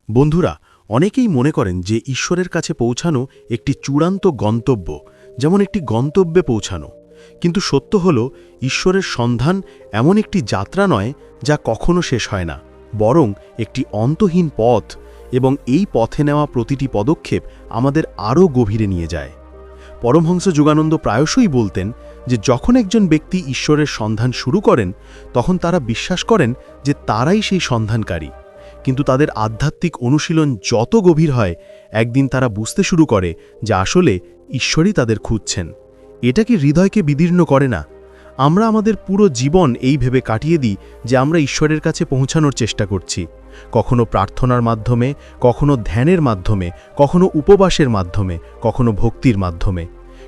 বন্ধুরা, অনেকেই মনে করেন যে ঈশ্বরের কাছে পৌঁছানো একটি চূড়ান্ত গন্তব্য, যেমন একটি গন্তব্যে পৌঁছানো। কিন্তু সত্য হল, ঈশ্বরের সন্ধান এমন একটি যাত্রা নয় যা কখনো শেষ হয় না, বরং একটি অন্তহীন পথ, এবং এই পথে নেওয়া প্রতিটি পদক্ষেপ আমাদের আরও গভীরে নিয়ে যায়। পরমহংস যোগানন্দ প্রায়শই বলতেন যে যখন একজন ব্যক্তি ঈশ্বরের সন্ধান শুরু করেন, তখন তারা বিশ্বাস করেন যে তারাই সেই সন্ধানকারী। কিন্তু তাদের আধ্যাত্মিক অনুশীলন যত গভীর হয়, একদিন তারা বুঝতে শুরু করে যে আসলে ঈশ্বরই তাদের খুঁজছেন। এটা কি হৃদয়কে বিদীর্ণ করে না? আমরা আমাদের পুরো জীবন এই ভেবে কাটিয়ে দিই যে আমরা ঈশ্বরের কাছে পৌঁছানোর চেষ্টা করছি, কখনো প্রার্থনার মাধ্যমে, কখনো ধ্যানের মাধ্যমে, কখনো উপবাসের মাধ্যমে, কখনো ভক্তির মাধ্যমে।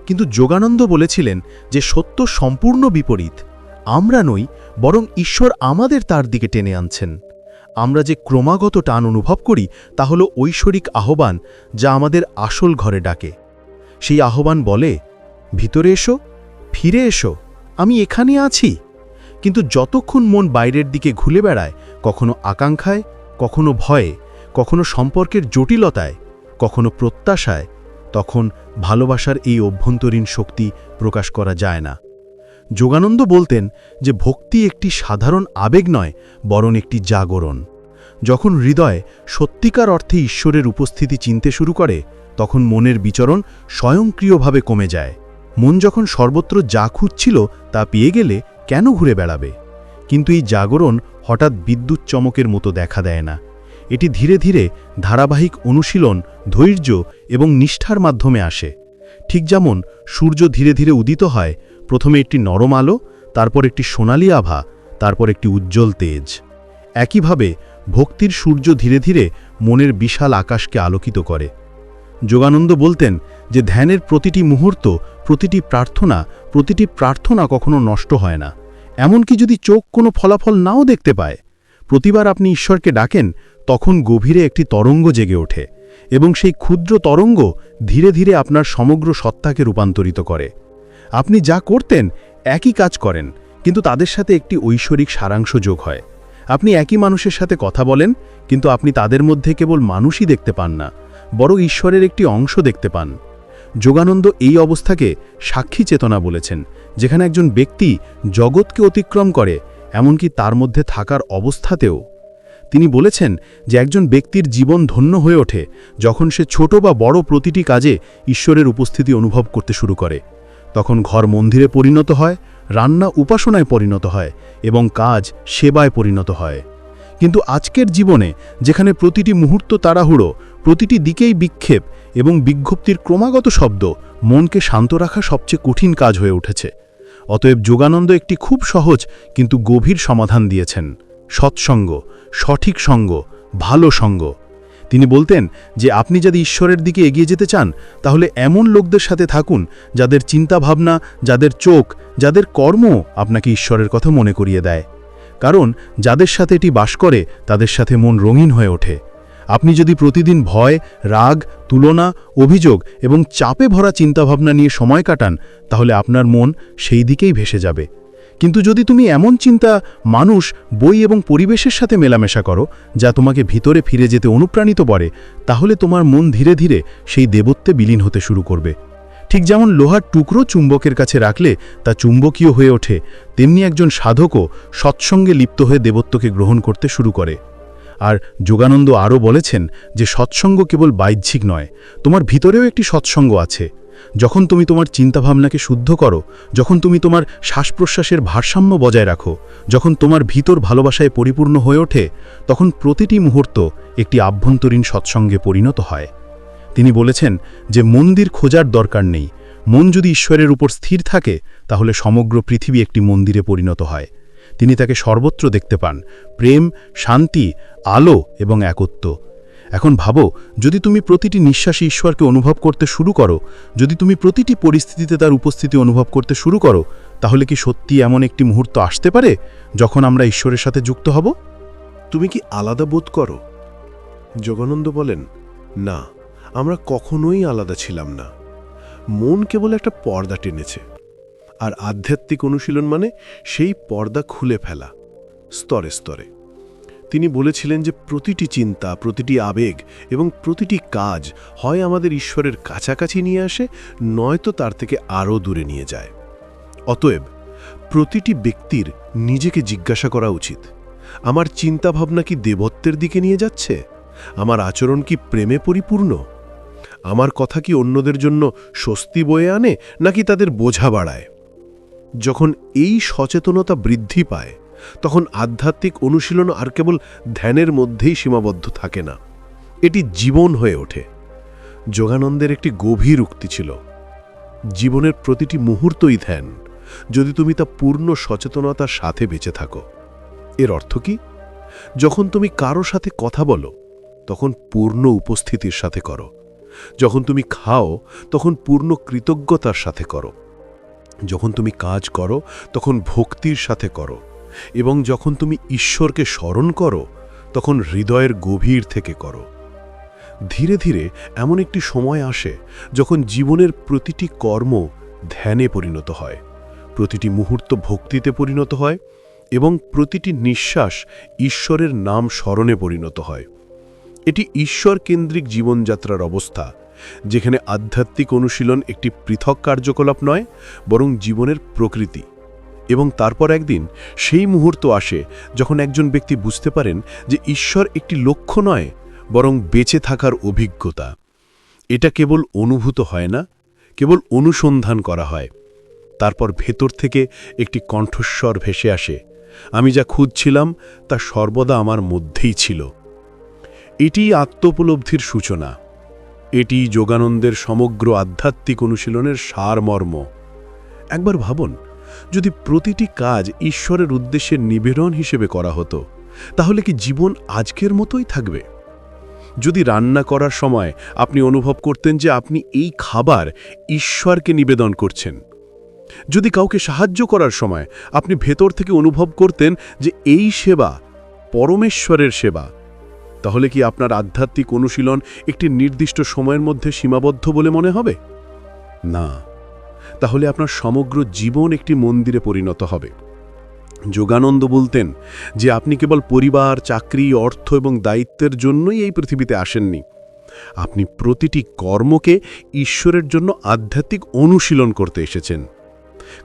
কিন্তু যোগানন্দ বলেছিলেন যে সত্য সম্পূর্ণ বিপরীত। আমরা নই, বরং ঈশ্বর আমাদের তার দিকে টেনে আনছেন। আমরা যে ক্রমাগত টান অনুভব করি তা হল ঐশ্বরিক আহ্বান, যা আমাদের আসল ঘরে ডাকে। সেই আহ্বান বলে, ভিতরে এসো, ফিরে এসো, আমি এখানে আছি। কিন্তু যতক্ষণ মন বাইরের দিকে ঘুরে বেড়ায়, কখনো আকাঙ্ক্ষায়, কখনো ভয়ে, কখনো সম্পর্কের জটিলতায়, কখনো প্রত্যাশায়, তখন ভালোবাসার এই অভ্যন্তরীণ শক্তি প্রকাশ করা যায় না। যোগানন্দ বলতেন যে ভক্তি একটি সাধারণ আবেগ নয়, বরং একটি জাগরণ। যখন হৃদয় সত্যিকার অর্থে ঈশ্বরের উপস্থিতি চিনতে শুরু করে, তখন মনের বিচরণ স্বয়ংক্রিয়ভাবে কমে যায়। মন যখন সর্বত্র যা খুঁজছিল তা পেয়ে গেলে কেন ঘুরে বেড়াবে? কিন্তু এই জাগরণ হঠাৎ বিদ্যুৎ চমকের মতো দেখা দেয় না। এটি ধীরে ধীরে ধারাবাহিক অনুশীলন, ধৈর্য এবং নিষ্ঠার মাধ্যমে আসে। ঠিক যেমন সূর্য ধীরে ধীরে উদিত হয়, প্রথমে একটি নরম আলো, তারপর একটি সোনালি আভা, তারপর একটি উজ্জ্বল তেজ। একইভাবে ভক্তির সূর্য ধীরে ধীরে মনের বিশাল আকাশকে আলোকিত করে। যোগানন্দ বলতেন যে ধ্যানের প্রতিটি মুহূর্ত, প্রতিটি প্রার্থনা কখনো নষ্ট হয় না, এমনকি যদি চোখ কোনো ফলাফল নাও দেখতে পায়। প্রতিবার আপনি ঈশ্বরকে ডাকেন, তখন গভীরে একটি তরঙ্গ জেগে ওঠে, এবং সেই ক্ষুদ্র তরঙ্গ ধীরে ধীরে আপনার সমগ্র সত্তাকে রূপান্তরিত করে। আপনি যা করতেন একই কাজ করেন, কিন্তু তাদের সাথে একটি ঐশ্বরিক সারাংশ যোগ হয়। আপনি একই মানুষের সাথে কথা বলেন, কিন্তু আপনি তাদের মধ্যে কেবল মানুষই দেখতে পান না, বরং ঈশ্বরের একটি অংশ দেখতে পান। যোগানন্দ এই অবস্থাকে সাক্ষী চেতনা বলেছেন, যেখানে একজন ব্যক্তি জগৎকে অতিক্রম করে, এমনকি তার মধ্যে থাকার অবস্থাতেও। তিনি বলেছেন যে একজন ব্যক্তির জীবন ধন্য হয়ে ওঠে যখন সে ছোট বা বড় প্রতিটি কাজে ঈশ্বরের উপস্থিতি অনুভব করতে শুরু করে। তখন ঘর মন্দিরে পরিণত হয়, রান্না উপাসনায় পরিণত হয়, এবং কাজ সেবায় পরিণত হয়। কিন্তু আজকের জীবনে, যেখানে প্রতিটি মুহূর্ত তাড়াহুড়ো, প্রতিটি দিকেই বিক্ষেপ এবং বিজ্ঞপ্তির ক্রমাগত শব্দ, মনকে শান্ত রাখা সবচেয়ে কঠিন কাজ হয়ে উঠেছে। অতএব যোগানন্দ একটি খুব সহজ কিন্তু গভীর সমাধান দিয়েছেন: সৎসঙ্গ, সঠিক সঙ্গ, ভালো সঙ্গ। তিনি বলতেন যে আপনি যদি ঈশ্বরের দিকে এগিয়ে যেতে চান, তাহলে এমন লোকদের সাথে থাকুন যাদের চিন্তাভাবনা, যাদের চোখ, যাদের কর্ম আপনাকে ঈশ্বরের কথা মনে করিয়ে দেয়। কারণ যাদের সাথে এটি বাস করে, তাদের সাথে মন রঙিন হয়ে ওঠে। আপনি যদি প্রতিদিন ভয়, রাগ, তুলনা, অভিযোগ এবং চাপে ভরা চিন্তাভাবনা নিয়ে সময় কাটান, তাহলে আপনার মন সেই দিকেই ভেসে যাবে। কিন্তু যদি তুমি এমন চিন্তা, মানুষ, বই এবং পরিবেশের সাথে মেলামেশা করো যা তোমাকে ভিতরে ফিরে যেতে অনুপ্রাণিত করে, তাহলে তোমার মন ধীরে ধীরে সেই দেবত্বে বিলীন হতে শুরু করবে। ঠিক যেমন লোহার টুকরো চুম্বকের কাছে রাখলে তা চুম্বকীয় হয়ে ওঠে, তেমনি একজন সাধকও সৎসঙ্গে লিপ্ত হয়ে দেবত্বকে গ্রহণ করতে শুরু করে। আর যোগানন্দ আরও বলেছেন যে সৎসঙ্গ কেবল বাহ্যিক নয়, তোমার ভিতরেও একটি সৎসঙ্গ আছে। যখন তুমি তোমার চিন্তাভাবনাকে শুদ্ধ করো, যখন তুমি তোমার শ্বাস-প্রশ্বাসের ভারসাম্য বজায় রাখো, যখন তোমার ভিতর ভালোবাসায় পরিপূর্ণ হয়ে ওঠে, তখন প্রতিটি মুহূর্ত একটি আভ্যন্তরীণ সৎসঙ্গে পরিণত হয়। তিনি বলেছেন যে মন্দির খোঁজার দরকার নেই, মন যদি ঈশ্বরের উপর স্থির থাকে, তাহলে সমগ্র পৃথিবী একটি মন্দিরে পরিণত হয়। তিনি তাকে সর্বত্র দেখতে পান: প্রেম, শান্তি, আলো এবং একত্ব। এখন ভাবো, যদি তুমি প্রতিটি নিঃশ্বাসে ঈশ্বরকে অনুভব করতে শুরু করো, যদি তুমি প্রতিটি পরিস্থিতিতে তার উপস্থিতি অনুভব করতে শুরু করো, তাহলে কি সত্যি এমন একটি মুহূর্ত আসতে পারে যখন আমরা ঈশ্বরের সাথে যুক্ত হব? তুমি কি আলাদা বোধ করো? যোগানন্দ বলেন, না, আমরা কখনোই আলাদা ছিলাম না। মন কেবল একটা পর্দা টেনেছে, আর আধ্যাত্মিক অনুশীলন মানে সেই পর্দা খুলে ফেলা, স্তরে স্তরে। তিনি বলেছিলেন যে প্রতিটি চিন্তা, প্রতিটি আবেগ এবং প্রতিটি কাজ হয় আমাদের ঈশ্বরের কাছাকাছি নিয়ে আসে, নয়তো তার থেকে আরও দূরে নিয়ে যায়। অতএব প্রতিটি ব্যক্তির নিজেকে জিজ্ঞাসা করা উচিত, আমার চিন্তাভাবনা কি দেবত্বের দিকে নিয়ে যাচ্ছে? আমার আচরণ কি প্রেমে পরিপূর্ণ? আমার কথা কি অন্যদের জন্য স্বস্তি বয়ে আনে নাকি তাদের বোঝা বাড়ায়? যখন এই সচেতনতা বৃদ্ধি পায়, তখন আধ্যাত্মিক অনুশীলন আর কেবল ধ্যানের মধ্যেই সীমাবদ্ধ থাকে না, এটি জীবন হয়ে ওঠে। যোগানন্দের একটি গভীর উক্তি ছিল, জীবনের প্রতিটি মুহূর্তই ধ্যান, যদি তুমি তা পূর্ণ সচেতনতার সাথে বেঁচে থাকো। এর অর্থ কি? যখন তুমি কারো সাথে কথা বলো, তখন পূর্ণ উপস্থিতির সাথে করো। যখন তুমি খাও, তখন পূর্ণ কৃতজ্ঞতার সাথে করো। যখন তুমি কাজ করো, তখন ভক্তির সাথে করো। এবং যখন তুমি ঈশ্বরকে স্মরণ করো, তখন হৃদয়ের গভীর থেকে করো। ধীরে ধীরে এমন একটি সময় আসে যখন জীবনের প্রতিটি কর্ম ধ্যানে পরিণত হয়, প্রতিটি মুহূর্ত ভক্তিতে পরিণত হয় এবং প্রতিটি নিঃশ্বাস ঈশ্বরের নাম স্মরণে পরিণত হয়। এটি ঈশ্বর কেন্দ্রিক জীবনযাত্রার অবস্থা, যেখানে আধ্যাত্মিক অনুশীলন একটি পৃথক কার্যকলাপ নয়, বরং জীবনের প্রকৃতি। এবং তারপর একদিন সেই মুহূর্ত আসে যখন একজন ব্যক্তি বুঝতে পারেন যে ঈশ্বর একটি লক্ষ্য নয়, বরং বেঁচে থাকার অভিজ্ঞতা। এটা কেবল অনুভূত হয় না, কেবল অনুসন্ধান করা হয়। তারপর ভেতর থেকে একটি কণ্ঠস্বর ভেসে আসে, আমি যা খুঁজছিলাম তা সর্বদা আমার মধ্যেই ছিল। এটি আত্মোপলব্ধির সূচনা। এটি যোগানন্দের সমগ্র আধ্যাত্মিক অনুশীলনের সারমর্ম। একবার ভাবুন, যদি প্রতিটি কাজ ঈশ্বরের উদ্দেশ্যে নিবেদন হিসেবে করা হতো, তাহলে কি জীবন আজকের মতোই থাকবে? যদি রান্না করার সময় আপনি অনুভব করতেন যে আপনি এই খাবার ঈশ্বরকে নিবেদন করছেন, যদি কাউকে সাহায্য করার সময় আপনি ভেতর থেকে অনুভব করতেন যে এই সেবা পরমেশ্বরের সেবা, তাহলে কি আপনার আধ্যাত্মিক অনুশীলন একটি নির্দিষ্ট সময়ের মধ্যে সীমাবদ্ধ বলে মনে হবে? না, তাহলে আপনার সমগ্র জীবন একটি মন্দিরে পরিণত হবে। যোগানন্দ বলতেন যে আপনি কেবল পরিবার, চাকরি, অর্থ এবং দায়িত্বের জন্যই এই পৃথিবীতে আসেননি। আপনি প্রতিটি কর্মকে ঈশ্বরের জন্য আধ্যাত্মিক অনুশীলন করতে এসেছেন।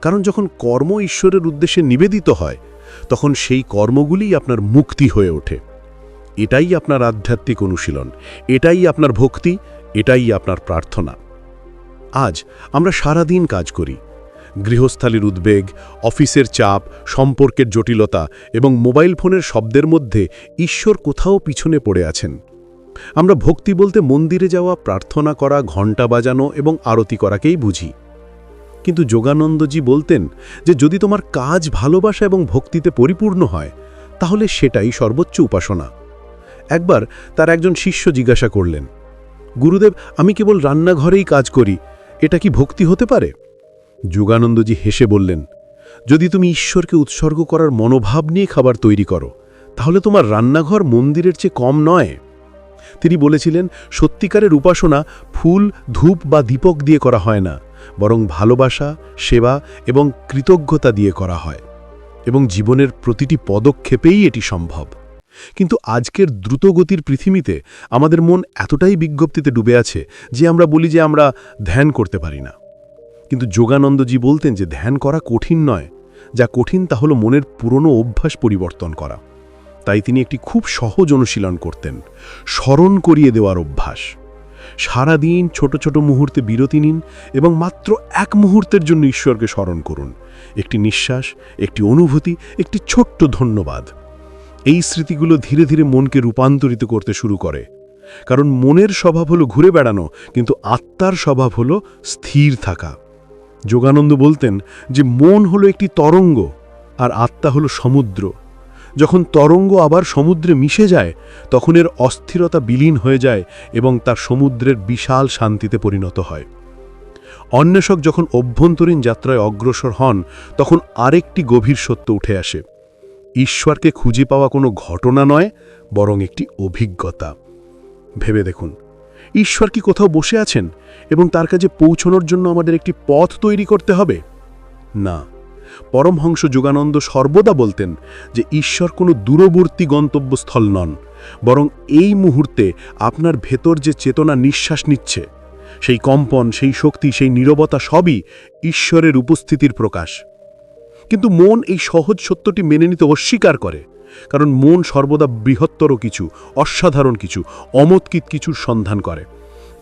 কারণ যখন কর্ম ঈশ্বরের উদ্দেশ্যে নিবেদিত হয়, তখন সেই কর্মগুলিই আপনার মুক্তি হয়ে ওঠে। এটাই আপনার আধ্যাত্মিক অনুশীলন, এটাই আপনার ভক্তি, এটাই আপনার প্রার্থনা। আজ আমরা সারাদিন কাজ করি। গৃহস্থালির উদ্বেগ, অফিসের চাপ, সম্পর্কের জটিলতা এবং মোবাইল ফোনের শব্দের মধ্যে ঈশ্বর কোথাও পিছনে পড়ে আছেন। আমরা ভক্তি বলতে মন্দিরে যাওয়া, প্রার্থনা করা, ঘণ্টা বাজানো এবং আরতি করাকেই বুঝি। কিন্তু যোগানন্দজি বলতেন যে যদি তোমার কাজ ভালোবাসা এবং ভক্তিতে পরিপূর্ণ হয়, তাহলে সেটাই সর্বোচ্চ উপাসনা। একবার তার একজন শিষ্য জিজ্ঞাসা করলেন, গুরুদেব, আমি কেবল রান্নাঘরেই কাজ করি, এটা কি ভক্তি হতে পারে? যোগানন্দজি হেসে বললেন, যদি তুমি ঈশ্বরকে উৎসর্গ করার মনোভাব নিয়ে খাবার তৈরি করো, তাহলে তোমার রান্নাঘর মন্দিরের চেয়ে কম নয়। তিনি বলেছিলেন, সত্যিকারের উপাসনা ফুল, ধূপ বা দীপক দিয়ে করা হয় না, বরং ভালোবাসা, সেবা এবং কৃতজ্ঞতা দিয়ে করা হয়। এবং জীবনের প্রতিটি পদক্ষেপেই এটি সম্ভব। কিন্তু আজকের দ্রুতগতির পৃথিবীতে আমাদের মন এতটাই বিজ্ঞপ্তিতে ডুবে আছে যে আমরা বলি যে আমরা ধ্যান করতে পারি না। কিন্তু যোগানন্দজি বলতেন যে ধ্যান করা কঠিন নয়, যা কঠিন তা হলো মনের পুরনো অভ্যাস পরিবর্তন করা। তাই তিনি একটি খুব সহজ অনুশীলন করতেন, স্মরণ করিয়ে দেওয়ার অভ্যাস। সারাদিন ছোট ছোট মুহূর্তে বিরতি নিন এবং মাত্র এক মুহূর্তের জন্য ঈশ্বরকে স্মরণ করুন। একটি নিঃশ্বাস, একটি অনুভূতি, একটি ছোট্ট ধন্যবাদ। এই স্মৃতিগুলো ধীরে ধীরে মনকে রূপান্তরিত করতে শুরু করে। কারণ মনের স্বভাব হলো ঘুরে বেড়ানো, কিন্তু আত্মার স্বভাব হলো স্থির থাকা। যোগানন্দ বলতেন যে মন হলো একটি তরঙ্গ আর আত্মা হলো সমুদ্র। যখন তরঙ্গ আবার সমুদ্রে মিশে যায়, তখন এর অস্থিরতা বিলীন হয়ে যায় এবং তার সমুদ্রের বিশাল শান্তিতে পরিণত হয়। অন্বেষক যখন অভ্যন্তরীণ যাত্রায় অগ্রসর হন, তখন আরেকটি গভীর সত্য উঠে আসে। ঈশ্বরকে খুঁজে পাওয়া কোনো ঘটনা নয়, বরং একটি অভিজ্ঞতা। ভেবে দেখুন, ঈশ্বর কি কোথাও বসে আছেন এবং তার কাছে পৌঁছানোর জন্য আমাদের একটি পথ তৈরি করতে হবে? না, পরমহংস যোগানন্দ সর্বদা বলতেন যে ঈশ্বর কোনো দূরবর্তী গন্তব্যস্থল নন, বরং এই মুহূর্তে আপনার ভেতর যে চেতনা নিঃশ্বাস নিচ্ছে, সেই কম্পন, সেই শক্তি, সেই নীরবতা সবই ঈশ্বরের উপস্থিতির প্রকাশ। কিন্তু মন এই সহজ সত্যটি মেনে নিতে অস্বীকার করে, কারণ মন সর্বদা বৃহত্তর কিছু, অসাধারণ কিছু, অমৎকিত কিছুর সন্ধান করে।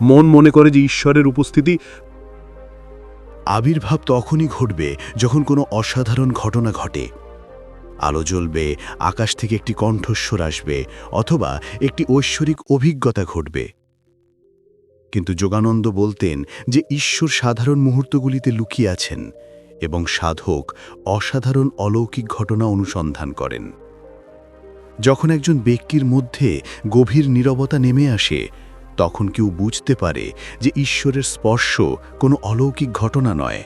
মন মনে করে যে ঈশ্বরের উপস্থিতি আবির্ভাব তখনই ঘটবে যখন কোনো অসাধারণ ঘটনা ঘটে। আলো জ্বলবে, আকাশ থেকে একটি কণ্ঠস্বর আসবে, অথবা একটি ঐশ্বরিক অভিজ্ঞতা ঘটবে। কিন্তু যোগানন্দ বলতেন যে ঈশ্বর সাধারণ মুহূর্তগুলিতে লুকিয়ে আছেন এবং সাধক অসাধারণ অলৌকিক ঘটনা অনুসন্ধান করেন। যখন একজন ব্যক্তির মধ্যে গভীর নীরবতা নেমে আসে, তখন কেউ বুঝতে পারে যে ঈশ্বরের স্পর্শ কোনো অলৌকিক ঘটনা নয়,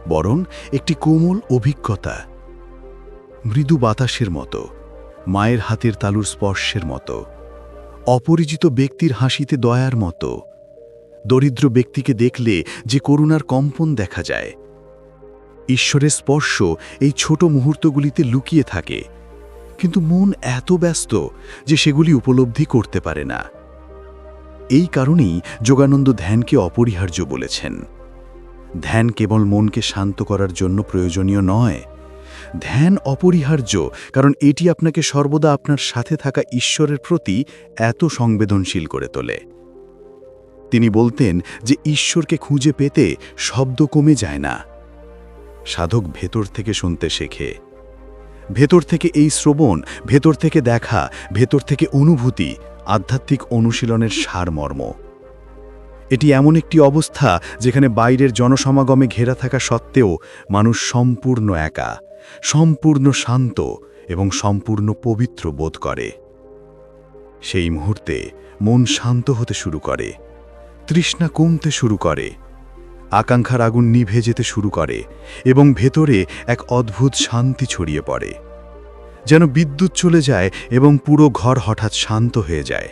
বরং একটি কোমল অভিজ্ঞতা, মৃদু বাতাসের মতো, মায়ের হাতের তালুর স্পর্শের মতো, অপরিচিত ব্যক্তির হাসিতে দয়ার মতো, দরিদ্র ব্যক্তিকে দেখলে যে করুণার কম্পন দেখা যায়। ঈশ্বরের স্পর্শ এই ছোট মুহূর্তগুলিতে লুকিয়ে থাকে, কিন্তু মন এত ব্যস্ত যে সেগুলি উপলব্ধি করতে পারে না। এই কারণেই যোগানন্দ ধ্যানকে অপরিহার্য বলেছেন। ধ্যান কেবল মনকে শান্ত করার জন্য প্রয়োজনীয় নয়, ধ্যান অপরিহার্য কারণ এটি আপনাকে সর্বদা আপনার সাথে থাকা ঈশ্বরের প্রতি এত সংবেদনশীল করে তোলে। তিনি বলতেন যে ঈশ্বরকে খুঁজে পেতে শব্দ কমে যায় না, সাধক ভেতর থেকে শুনতে শেখে। ভেতর থেকে এই শ্রবণ, ভেতর থেকে দেখা, ভেতর থেকে অনুভূতি আধ্যাত্মিক অনুশীলনের সারমর্ম। এটি এমন একটি অবস্থা যেখানে বাইরের জনসমাগমে ঘেরা থাকা সত্ত্বেও মানুষ সম্পূর্ণ একা, সম্পূর্ণ শান্ত এবং সম্পূর্ণ পবিত্র বোধ করে। সেই মুহূর্তে মন শান্ত হতে শুরু করে, তৃষ্ণা কমতে শুরু করে, আকাঙ্ক্ষার আগুন নিভে যেতে শুরু করে এবং ভেতরে এক অদ্ভুত শান্তি ছড়িয়ে পড়ে, যেন বিদ্যুৎ চলে যায় এবং পুরো ঘর হঠাৎ শান্ত হয়ে যায়।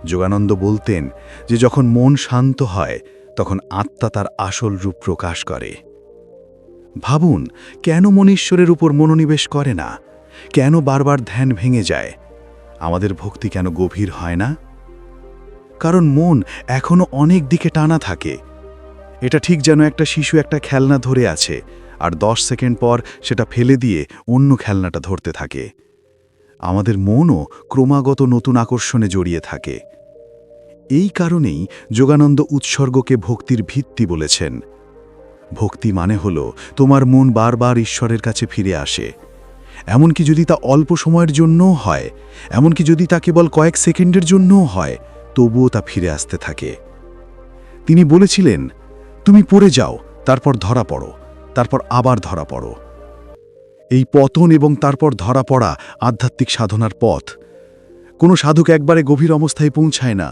যোগানন্দ বলতেন যে যখন মন শান্ত হয় তখন আত্মা তার আসল রূপ প্রকাশ করে। ভাবুন, কেন মন ঈশ্বরের উপর মনোনিবেশ করে না? কেন বারবার ধ্যান ভেঙে যায়? আমাদের ভক্তি কেন গভীর হয় না? কারণ মন এখনো অনেক দিকে টানা থাকে। এটা ঠিক যেন একটা শিশু একটা খেলনা ধরে আছে আর 10 সেকেন্ড পর সেটা ফেলে দিয়ে অন্য খেলনাটা ধরতে থাকে। আমাদের মনও ক্রমাগত নতুন আকর্ষণে জড়িয়ে থাকে। এই কারণেই যোগানন্দ উৎসর্গকে ভক্তির ভিত্তি বলেছেন। ভক্তি মানে হলো তোমার মন বারবার ঈশ্বরের কাছে ফিরে আসে, এমনকি যদি তা অল্প সময়ের জন্যও হয়, এমনকি যদি তা কেবল কয়েক সেকেন্ডের জন্যও হয়, তবুও তা ফিরে আসতে থাকে। তিনি বলেছিলেন, তুমি পড়ে যাও, তারপর ধরা পড়ো, তারপর আবার ধরা পড়ো। এই পতন এবং তারপর ধরা পড়া আধ্যাত্মিক সাধনার পথ। কোনো সাধক একবারে গভীর অবস্থায় পৌঁছায় না।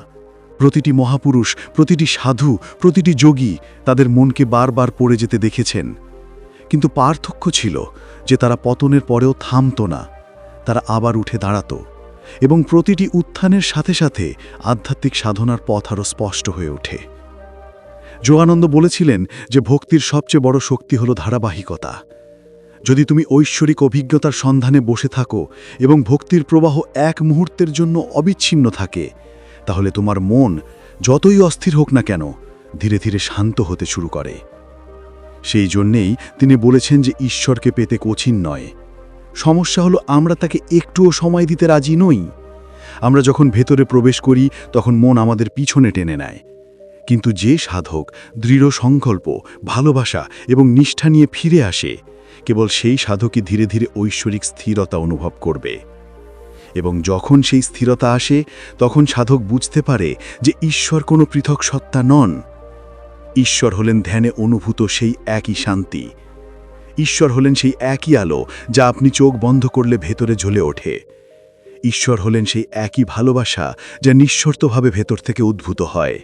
প্রতিটি মহাপুরুষ, প্রতিটি সাধু, প্রতিটি যোগী তাদের মনকে বারবার পড়ে যেতে দেখেছেন। কিন্তু পার্থক্য ছিল যে তারা পতনের পরেও থামত না, তারা আবার উঠে দাঁড়াত এবং প্রতিটি উত্থানের সাথে সাথে আধ্যাত্মিক সাধনার পথ আরও স্পষ্ট হয়ে ওঠে। যোগানন্দ বলেছিলেন যে ভক্তির সবচেয়ে বড় শক্তি হল ধারাবাহিকতা। যদি তুমি ঐশ্বরিক অভিজ্ঞতার সন্ধানে বসে থাকো এবং ভক্তির প্রবাহ এক মুহূর্তের জন্য অবিচ্ছিন্ন থাকে, তাহলে তোমার মন যতই অস্থির হোক না কেন ধীরে ধীরে শান্ত হতে শুরু করে। সেই জন্যেই তিনি বলেছেন যে ঈশ্বরকে পেতে কঠিন নয়। সমস্যা হলো আমরা তাকে একটুও সময় দিতে রাজি নই। আমরা যখন ভেতরে প্রবেশ করি তখন মন আমাদের পিছনে টেনে নেয়। কিন্তু যে সাধক দৃঢ় সংকল্প, ভালোবাসা এবং নিষ্ঠা নিয়ে ফিরে আসে, কেবল সেই সাধকই ধীরে ধীরে ঐশ্বরিক স্থিরতা অনুভব করবে। এবং যখন সেই স্থিরতা আসে তখন সাধক বুঝতে পারে যে ঈশ্বর কোনো পৃথক সত্তা নন। ঈশ্বর হলেন ধ্যানে অনুভূত সেই একই শান্তি। ঈশ্বর হলেন সেই একই আলো যা আপনি চোখ বন্ধ করলে ভেতরে জ্বলে ওঠে। ঈশ্বর হলেন সেই একই ভালোবাসা যা নিঃশর্তভাবে ভেতর থেকে উদ্ভূত হয়।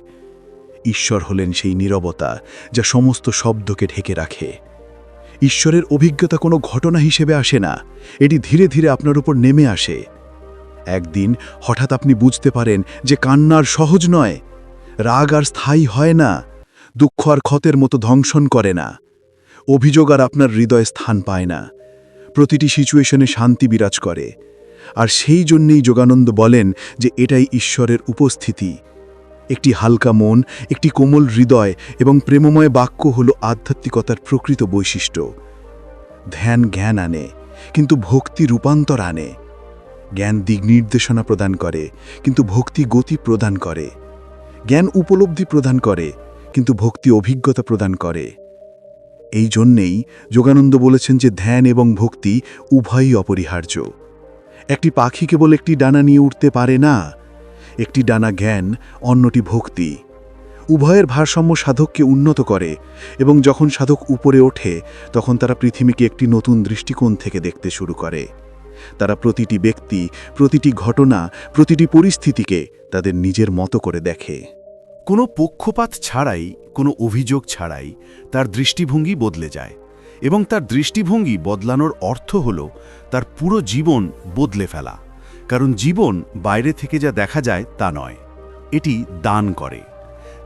ঈশ্বর হলেন সেই নীরবতা যা সমস্ত শব্দকে ঢেকে রাখে। ঈশ্বরের অভিজ্ঞতা কোনো ঘটনা হিসেবে আসে না, এটি ধীরে ধীরে আপনার উপর নেমে আসে। একদিন হঠাৎ আপনি বুঝতে পারেন যে কান্নার সহজ নয়, রাগ আর স্থায়ী হয় না, দুঃখ আর ক্ষতের মতো ধ্বংসন করে না। অভিযোগ আর আপনার হৃদয়ে স্থান পায় না। প্রতিটি সিচুয়েশনে শান্তি বিরাজ করে। আর সেই জন্যেই যোগানন্দ বলেন যে এটাই ঈশ্বরের উপস্থিতি। একটি হালকা মন, একটি কোমল হৃদয় এবং প্রেমময় বাক্য হল আধ্যাত্মিকতার প্রকৃত বৈশিষ্ট্য। ধ্যান জ্ঞান আনে, কিন্তু ভক্তি রূপান্তর আনে। জ্ঞান দিক নির্দেশনা প্রদান করে, কিন্তু ভক্তি গতি প্রদান করে। জ্ঞান উপলব্ধি প্রদান করে, কিন্তু ভক্তি অভিজ্ঞতা প্রদান করে। এই জন্যেই যোগানন্দ বলেছেন যে ধ্যান এবং ভক্তি উভয়ই অপরিহার্য। একটি পাখি কেবল একটি ডানা নিয়ে উঠতে পারে না। একটি ডানা জ্ঞান, অন্যটি ভক্তি। উভয়ের ভারসাম্য সাধককে উন্নত করে, এবং যখন সাধক উপরে ওঠে তখন তারা পৃথিবীকে একটি নতুন দৃষ্টিকোণ থেকে দেখতে শুরু করে। তারা প্রতিটি ব্যক্তি, প্রতিটি ঘটনা, প্রতিটি পরিস্থিতিকে তাদের নিজের মতো করে দেখে। কোনো পক্ষপাত ছাড়াই, কোনো অভিযোগ ছাড়াই তার দৃষ্টিভঙ্গি বদলে যায়, এবং তার দৃষ্টিভঙ্গি বদলানোর অর্থ হল তার পুরো জীবন বদলে ফেলা। কারণ জীবন বাইরে থেকে যা দেখা যায় তা নয়, এটি দান করে।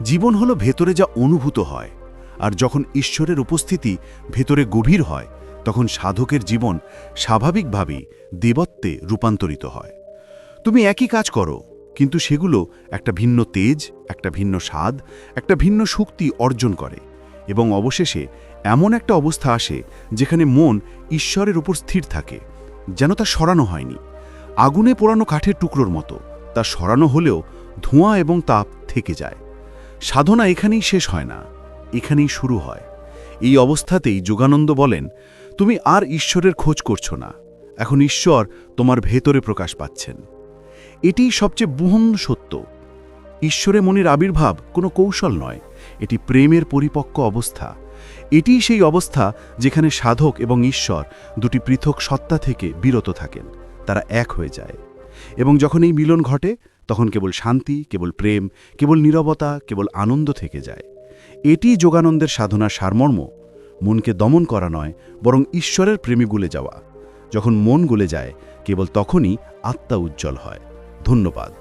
জীবন হলো ভেতরে যা অনুভূত হয়, আর যখন ঈশ্বরের উপস্থিতি ভেতরে গভীর হয় তখন সাধকের জীবন স্বাভাবিকভাবেই দেবত্বে রূপান্তরিত হয়। তুমি একই কাজ করো, কিন্তু সেগুলো একটা ভিন্ন তেজ, একটা ভিন্ন স্বাদ, একটা ভিন্ন শক্তি অর্জন করে, এবং অবশেষে এমন একটা অবস্থা আসে যেখানে মন ঈশ্বরের উপর স্থির থাকে, যেন তা সরানো হয়নি। আগুনে পোড়ানো কাঠের টুকরোর মতো তা সরানো হলেও ধোঁয়া এবং তাপ থেকে যায়। সাধনা এখানেই শেষ হয় না, এখানেই শুরু হয়। এই অবস্থাতেই যোগানন্দ বলেন, তুমি আর ঈশ্বরের খোঁজ করছো না, এখন ঈশ্বর তোমার ভেতরে প্রকাশ পাচ্ছেন। এটিই সবচেয়ে বহন সত্য। ঈশ্বরে মনের আবির্ভাব কোনো কৌশল নয়, এটি প্রেমের পরিপক্ক অবস্থা। এটিই সেই অবস্থা যেখানে সাধক এবং ঈশ্বর দুটি পৃথক সত্তা থেকে বিরত থাকেন, তারা এক হয়ে যায়। এবং যখন এই মিলন ঘটে তখন কেবল শান্তি, কেবল প্রেম, কেবল নীরবতা, কেবল আনন্দ থেকে যায়। এটিই যোগানন্দের সাধনার সারমর্ম। মনকে দমন করা নয়, বরং ঈশ্বরের প্রেমে গুলে যাওয়া। যখন মন গলে যায় কেবল তখনই আত্মা উজ্জ্বল হয়। ধন্যবাদ।